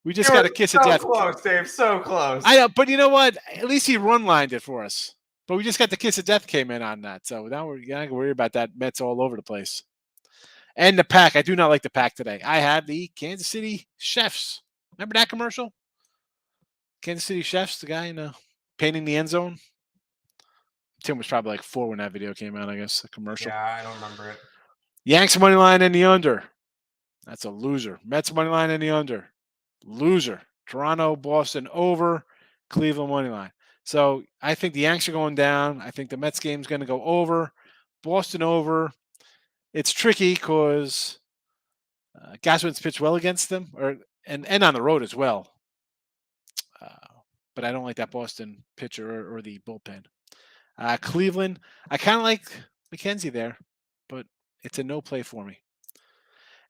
We just got a kiss of death. So close, Dave. So close. I know, but you know what? At least he run lined it for us. But we just got the kiss of death came in on that. So now we're going to worry about that. Mets all over the place. And the pack. I do not like the pack today. I have the Kansas City Chefs. Remember that commercial? Kansas City Chefs, the guy painting the end zone. Tim was probably like 4 when that video came out, I guess, the commercial. Yeah, I don't remember it. Yanks money line in the under. That's a loser. Mets money line in the under. Loser. Toronto, Boston over. Cleveland money line. So I think the Yanks are going down. I think the Mets game is going to go over. Boston over. It's tricky because Gaswin's pitched well against them, and on the road as well. But I don't like that Boston pitcher or the bullpen. Cleveland, I kind of like McKenzie there, but it's a no play for me.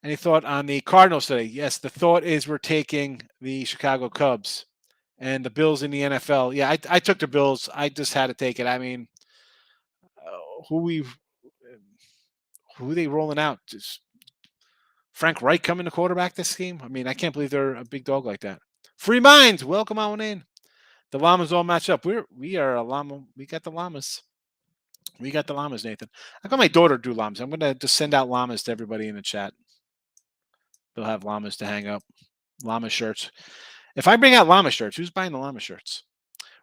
Any thought on the Cardinals today? Yes, the thought is we're taking the Chicago Cubs and the Bills in the NFL. Yeah, I took the Bills. I just had to take it. I mean, who they rolling out? Just Frank Reich coming to quarterback this game? I mean, I can't believe they're a big dog like that. Free minds, welcome on in. The llamas all match up. We are a llama. We got the llamas. We got the llamas, Nathan. I got my daughter do llamas. I'm going to just send out llamas to everybody in the chat. They'll have llamas to hang up. Llama shirts. If I bring out llama shirts, who's buying the llama shirts?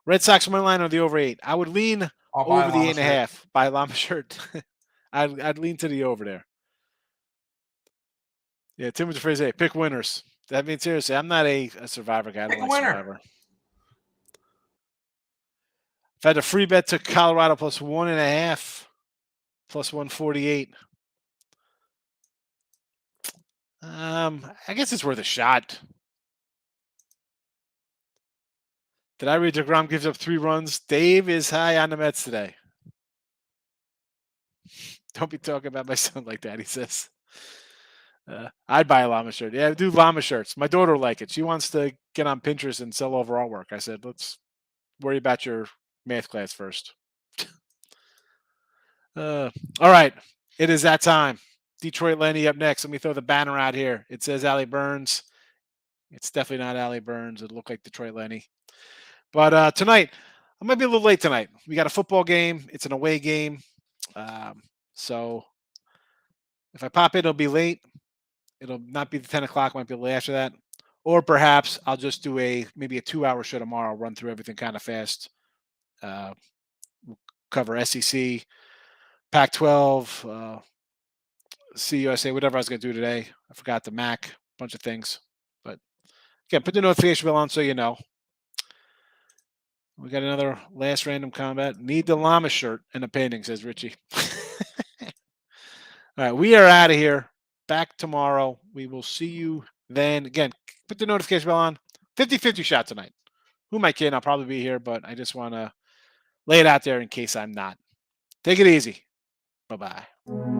Red Sox money line or the over 8? I would lean over the 8.5. Buy a llama shirt. I'd lean to the over there. Yeah, Tim was afraid to say, pick winners. That means seriously, I'm not a Survivor guy. I don't like Survivor. If I had a free bet to Colorado plus 1.5, plus 148. I guess it's worth a shot. Did I read DeGrom gives up 3 runs? Dave is high on the Mets today. Don't be talking about my son like that, he says. I'd buy a llama shirt. Yeah, do llama shirts. My daughter will like it. She wants to get on Pinterest and sell overall work. I said, let's worry about your math class first. All right. It is that time. Detroit Lenny up next. Let me throw the banner out here. It says Allie Burns. It's definitely not Allie Burns. It looked like Detroit Lenny. But tonight, I might be a little late tonight. We got a football game. It's an away game. So if I pop in, it'll be late. It'll not be the 10 o'clock. Might be a little after that. Or perhaps I'll just do maybe a 2-hour show tomorrow. Run through everything kind of fast. We'll cover SEC, Pac-12, CUSA, whatever I was going to do today. I forgot the MAC, bunch of things. But again, put the notification bell on so you know. We got another last random combat. Need the llama shirt and a painting, says Richie. All right, we are out of here. Back tomorrow. We will see you then. Again, put the notification bell on. 50-50 shot tonight. Who am I kidding? I'll probably be here, but I just want to lay it out there in case I'm not. Take it easy. Bye-bye.